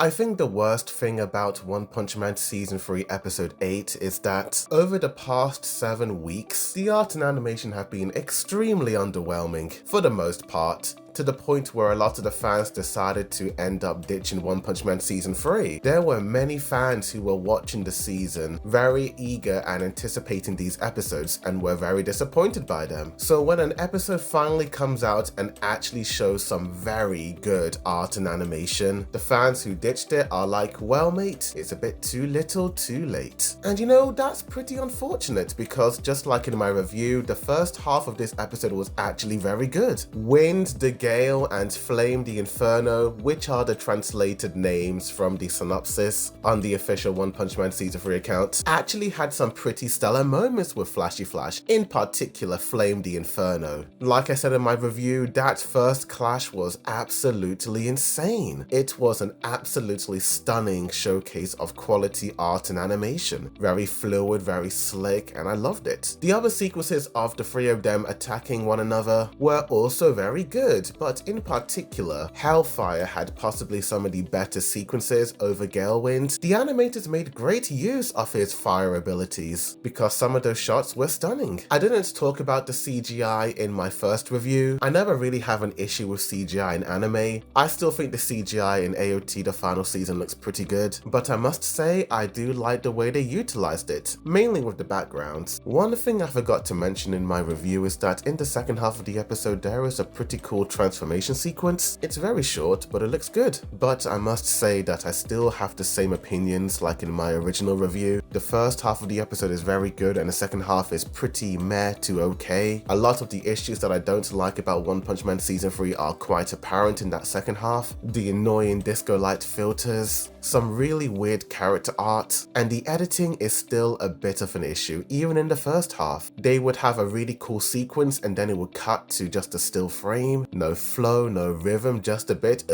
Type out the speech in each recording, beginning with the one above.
I think the worst thing about One Punch Man Season 3 Episode 8 is that over the past 7 weeks, the art and animation have been extremely underwhelming for the most part, to the point where a lot of the fans decided to end up ditching One Punch Man Season 3. There were many fans who were watching the season, very eager and anticipating these episodes, and were very disappointed by them. So when an episode finally comes out and actually shows some very good art and animation, the fans who ditched it are like, well mate, it's a bit too little too late. And you know, that's pretty unfortunate because just like in my review, the first half of this episode was actually very good. Wind the Gale and Flame the Inferno, which are the translated names from the synopsis on the official One Punch Man Season 3 account, actually had some pretty stellar moments with Flashy Flash, in particular Flame the Inferno. Like I said in my review, that first clash was absolutely insane. It was an absolutely stunning showcase of quality art and animation. Very fluid, very slick, and I loved it. The other sequences of the three of them attacking one another were also very good, but in particular, Hellfire had possibly some of the better sequences over Galewind. The animators made great use of his fire abilities because some of those shots were stunning. I didn't talk about the CGI in my first review. I never really have an issue with CGI in anime. I still think the CGI in AOT the final season looks pretty good, but I must say I do like the way they utilized it, mainly with the backgrounds. One thing I forgot to mention in my review is that in the second half of the episode there is a pretty cool transformation sequence. It's very short, but it looks good. But I must say that I still have the same opinions like in my original review. The first half of the episode is very good and the second half is pretty meh to okay. A lot of the issues that I don't like about One Punch Man Season 3 are quite apparent in that second half. The annoying disco light filters, some really weird character art, and the editing is still a bit of an issue. Even in the first half, they would have a really cool sequence and then it would cut to just a still frame, no flow, no rhythm, just a bit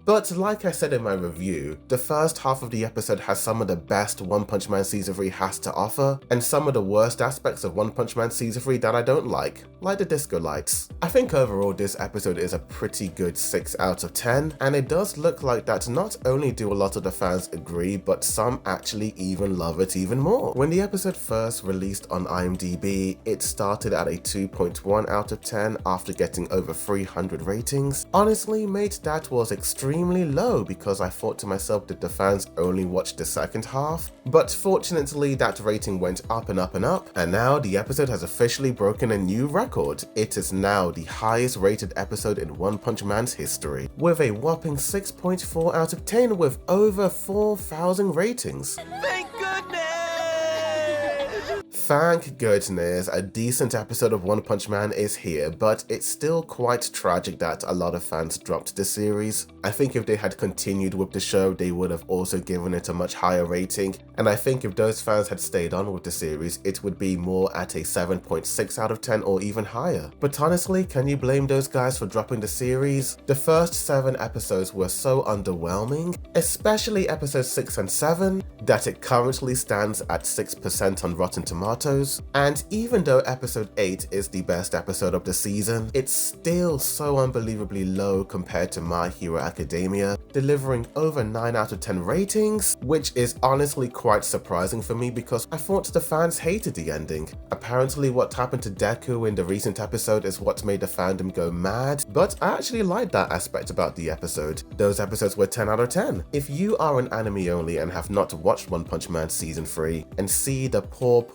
But like I said in my review, the first half of the episode has some of the best One Punch Man Season 3 has to offer, and some of the worst aspects of One Punch Man Season 3 that I don't like the disco lights. I think overall this episode is a pretty good 6 out of 10, and it does look like that not only do a lot of the fans agree, but some actually even love it even more. When the episode first released on IMDb, it started at a 2.1 out of 10 after getting over 300 ratings. Honestly, mate, that was extremely low because I thought to myself that the fans only watched the second half, but fortunately that rating went up and up and up, and now the episode has officially broken a new record. It is now the highest rated episode in One Punch Man's history, with a whopping 6.4 out of 10 with over 4,000 ratings. Thank goodness! Thank goodness a decent episode of One Punch Man is here, but it's still quite tragic that a lot of fans dropped the series. I think if they had continued with the show, they would have also given it a much higher rating, and I think if those fans had stayed on with the series, it would be more at a 7.6 out of 10 or even higher. But honestly, can you blame those guys for dropping the series? The first 7 episodes were so underwhelming, especially episodes 6 and 7, that it currently stands at 6% on Rotten Tomatoes, and even though episode 8 is the best episode of the season, it's still so unbelievably low compared to My Hero Academia, delivering over 9 out of 10 ratings, which is honestly quite surprising for me because I thought the fans hated the ending. Apparently what happened to Deku in the recent episode is what made the fandom go mad, but I actually liked that aspect about the episode. Those episodes were 10 out of 10. If you are an anime only and have not watched One Punch Man Season 3 and see the poor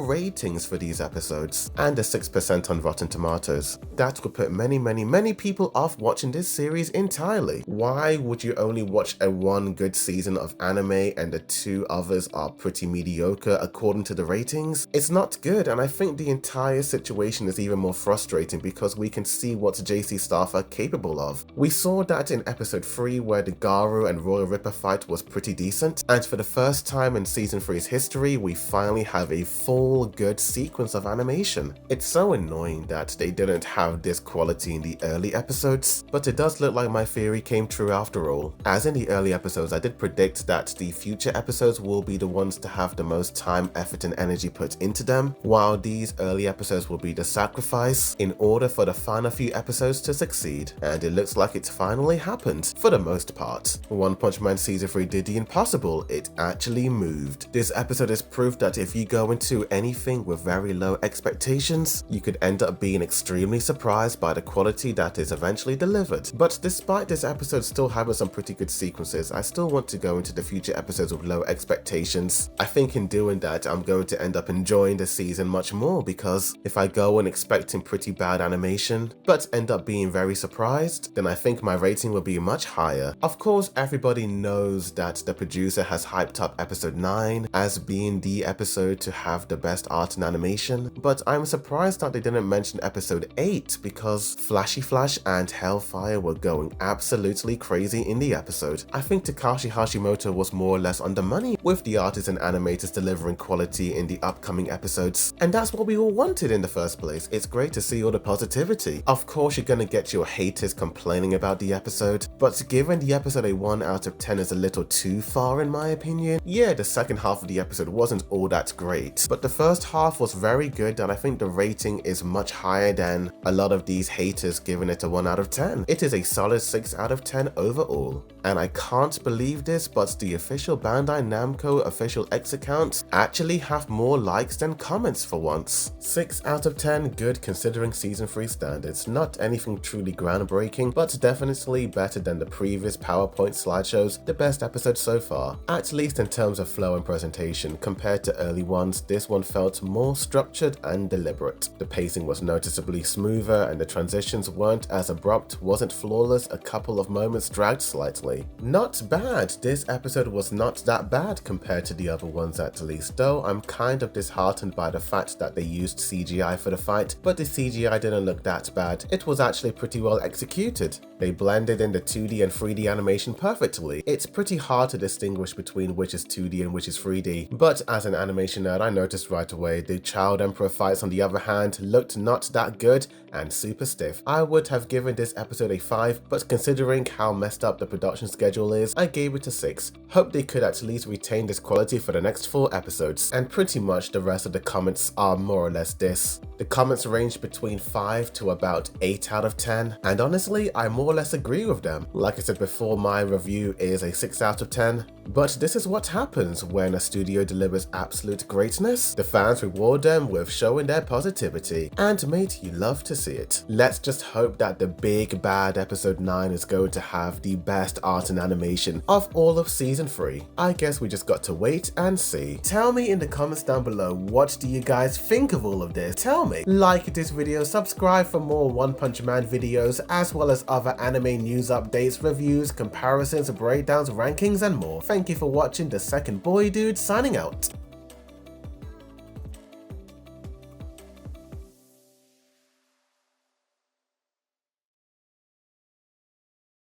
ratings for these episodes and the 6% on Rotten Tomatoes, that would put many people off watching this series entirely. Why would you only watch a 1 good season of anime and the 2 others are pretty mediocre according to the ratings? It's not good, and I think the entire situation is even more frustrating because we can see what JC Staff are capable of. We saw that in episode 3 where the Garou and Royal Ripper fight was pretty decent, and for the first time in season 3's history we finally have a full good sequence of animation. It's so annoying that they didn't have this quality in the early episodes, but it does look like my theory came true after all. As in the early episodes, I did predict that the future episodes will be the ones to have the most time, effort and energy put into them, while these early episodes will be the sacrifice in order for the final few episodes to succeed. And it looks like it's finally happened, for the most part. One Punch Man Season 3 did the impossible, it actually moved. This episode is proof that if you go into anything with very low expectations, you could end up being extremely surprised by the quality that is eventually delivered. But despite this episode still having some pretty good sequences, I still want to go into the future episodes with low expectations. I think in doing that, I'm going to end up enjoying the season much more, because if I go in expecting pretty bad animation, but end up being very surprised, then I think my rating will be much higher. Of course, everybody knows that the producer has hyped up episode 9 as being the episode to have the best art and animation, but I'm surprised that they didn't mention episode 8, because Flashy Flash and Hellfire were going absolutely crazy in the episode. I think Takashi Hashimoto was more or less on the money with the artists and animators delivering quality in the upcoming episodes, and that's what we all wanted in the first place. It's great to see all the positivity. Of course, you're gonna get your haters complaining about the episode, but given the episode a 1 out of 10 is a little too far in my opinion, yeah, the second half of the episode wasn't all that great, but the first half was very good, and I think the rating is much higher than a lot of these haters giving it a 1 out of 10. It is a solid 6 out of 10 overall. And I can't believe this, but the official Bandai Namco official X account actually have more likes than comments for once. 6 out of 10, good considering season 3 standards. Not anything truly groundbreaking, but definitely better than the previous PowerPoint slideshows, the best episode so far. At least in terms of flow and presentation, compared to early ones, this one felt more structured and deliberate. The pacing was noticeably smoother and the transitions weren't as abrupt, wasn't flawless, a couple of moments dragged slightly. Not bad, this episode was not that bad compared to the other ones at least, though I'm kind of disheartened by the fact that they used CGI for the fight, but the CGI didn't look that bad. It was actually pretty well executed. They blended in the 2D and 3D animation perfectly. It's pretty hard to distinguish between which is 2D and which is 3D, but as an animation nerd I noticed right away. The Child Emperor fights on the other hand looked not that good and super stiff. I would have given this episode a 5, but considering how messed up the production schedule is, I gave it a 6. Hope they could at least retain this quality for the next 4 episodes, and pretty much the rest of the comments are more or less this. The comments range between 5 to about 8 out of 10, and honestly I more or less agree with them. Like I said before, my review is a 6 out of 10, but this is what happens when a studio delivers absolute greatness. The fans reward them with showing their positivity, and mate, you love to see it. Let's just hope that the big bad episode 9 is going to have the best art and animation of all of season 3. I guess we just got to wait and see. Tell me in the comments down below, what do you guys think of all of this? Tell me. Like this video, subscribe for more One Punch Man videos, as well as other anime news updates, reviews, comparisons, breakdowns, rankings and more. Thank you for watching. The Second Boy Dude signing out.